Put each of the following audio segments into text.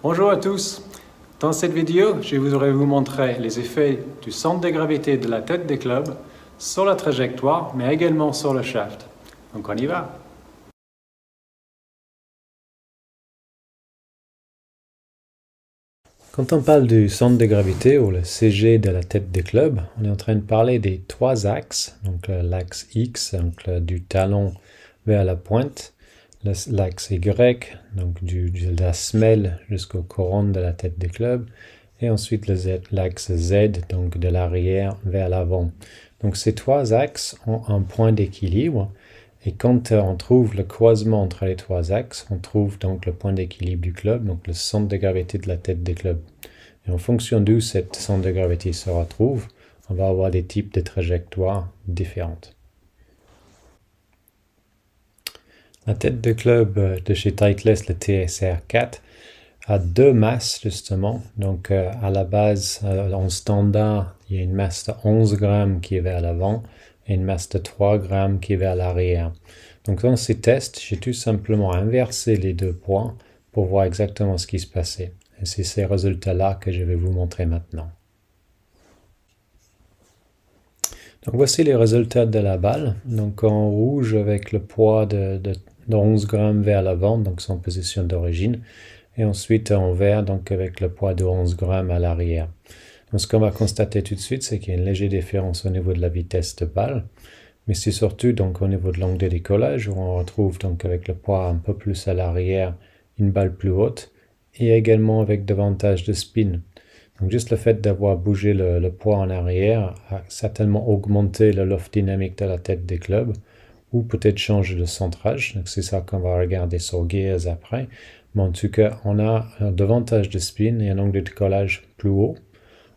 Bonjour à tous. Dans cette vidéo, je voudrais vous montrer les effets du centre de gravité de la tête des clubs sur la trajectoire, mais également sur le shaft. Donc on y va. Quand on parle du centre de gravité ou le CG de la tête des clubs, on est en train de parler des trois axes. Donc l'axe X, donc du talon vers la pointe, l'axe Y, donc de la semelle jusqu'au couronne de la tête des clubs, et ensuite l'axe Z, donc de l'arrière vers l'avant. Donc ces trois axes ont un point d'équilibre, et quand on trouve le croisement entre les trois axes, on trouve donc le point d'équilibre du club, donc le centre de gravité de la tête des clubs. Et en fonction d'où ce centre de gravité se retrouve, on va avoir des types de trajectoires différentes. La tête de club de chez Titleist, le TSR4, a deux masses justement. Donc à la base, en standard, il y a une masse de 11 grammes qui est vers l'avant et une masse de 3 grammes qui est vers l'arrière. Donc dans ces tests, j'ai tout simplement inversé les deux poids pour voir exactement ce qui se passait. Et c'est ces résultats-là que je vais vous montrer maintenant. Donc voici les résultats de la balle. Donc en rouge avec le poids de 11 grammes vers l'avant, donc son position d'origine. Et ensuite en vert, donc avec le poids de 11 grammes à l'arrière. Donc ce qu'on va constater tout de suite, c'est qu'il y a une légère différence au niveau de la vitesse de balle. Mais c'est surtout donc au niveau de l'angle de décollage, où on retrouve donc avec le poids un peu plus à l'arrière, une balle plus haute. Et également avec davantage de spin. Donc juste le fait d'avoir bougé le poids en arrière a certainement augmenté le loft dynamique de la tête des clubs, ou peut-être changer le centrage. Donc c'est ça qu'on va regarder sur Gears après. Mais en tout cas, on a davantage de spin et un angle de décollage plus haut.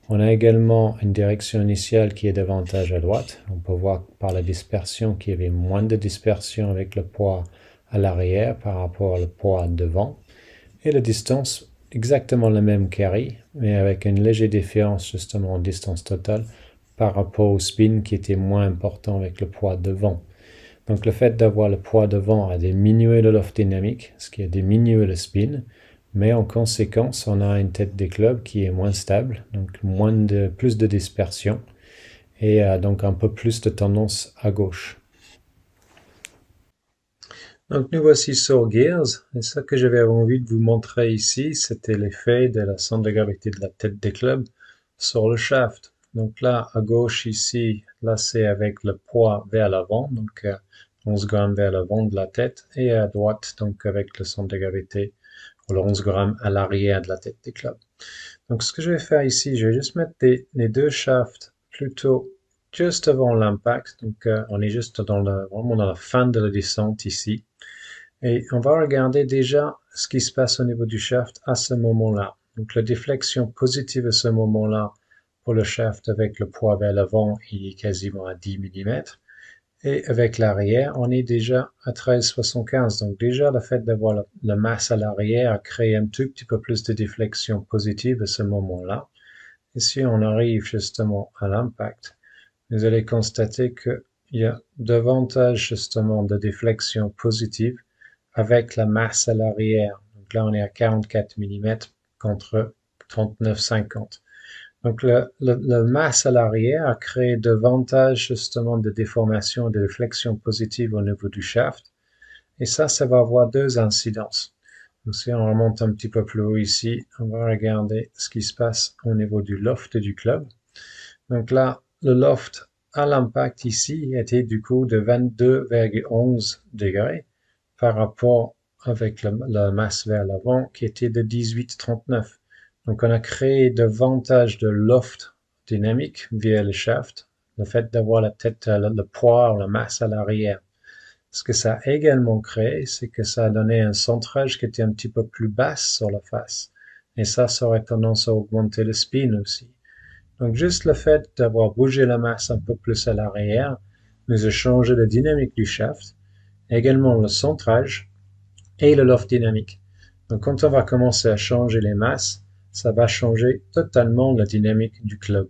On a également une direction initiale qui est davantage à droite. On peut voir par la dispersion qu'il y avait moins de dispersion avec le poids à l'arrière par rapport au poids devant. Et la distance, exactement la même carry, mais avec une légère différence justement en distance totale par rapport au spin qui était moins important avec le poids devant. Donc le fait d'avoir le poids devant a diminué le loft dynamique, ce qui a diminué le spin, mais en conséquence, on a une tête des clubs qui est moins stable, donc plus de dispersion, et donc un peu plus de tendance à gauche. Donc nous voici sur Gears, et ce que j'avais envie de vous montrer ici, c'était l'effet de la centre de gravité de la tête des clubs sur le shaft. Donc là, à gauche ici, là c'est avec le poids vers l'avant, donc 11 grammes vers l'avant de la tête, et à droite, donc avec le centre de gravité, ou le 11 grammes à l'arrière de la tête des clubs. Donc ce que je vais faire ici, je vais juste mettre les deux shafts plutôt juste avant l'impact, donc on est juste vraiment dans la fin de la descente ici. Et on va regarder déjà ce qui se passe au niveau du shaft à ce moment-là. Donc la déflexion positive à ce moment-là pour le shaft avec le poids vers l'avant, il est quasiment à 10 mm. Et avec l'arrière, on est déjà à 13,75. Donc déjà le fait d'avoir la masse à l'arrière a créé un tout petit peu plus de déflexion positive à ce moment-là. Et si on arrive justement à l'impact, vous allez constater qu'il y a davantage justement de déflexion positive avec la masse à l'arrière. Donc là, on est à 44 mm contre 39,50. Donc la masse à l'arrière a créé davantage justement de déformation et de flexion positive au niveau du shaft. Et ça va avoir deux incidences. Donc si on remonte un petit peu plus haut ici, on va regarder ce qui se passe au niveau du loft du club. Donc là, le loft à l'impact ici était du coup de 22,11 degrés par rapport avec la masse vers l'avant qui était de 18,39. Donc on a créé davantage de loft dynamique via le shaft, le fait d'avoir la tête, le poids ou la masse à l'arrière. Ce que ça a également créé, c'est que ça a donné un centrage qui était un petit peu plus bas sur la face. Et ça aurait tendance à augmenter le spin aussi. Donc juste le fait d'avoir bougé la masse un peu plus à l'arrière nous a changé la dynamique du shaft, également le centrage et le loft dynamique. Donc quand on va commencer à changer les masses, ça va changer totalement la dynamique du club.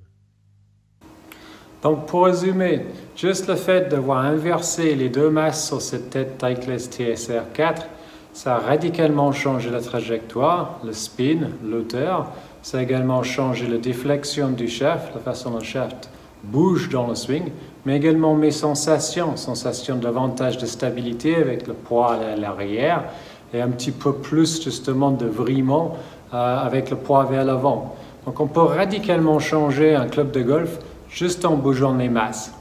Donc pour résumer, juste le fait d'avoir inversé les deux masses sur cette tête Titleist TSR4, Ça a radicalement changé la trajectoire, le spin, l'auteur. Ça a également changé la déflexion du shaft, la façon dont le shaft bouge dans le swing, mais également mes sensations, sensations davantage de stabilité avec le poids à l'arrière et un petit peu plus justement de vrillement avec le poids vers l'avant. Donc on peut radicalement changer un club de golf juste en bougeant les masses.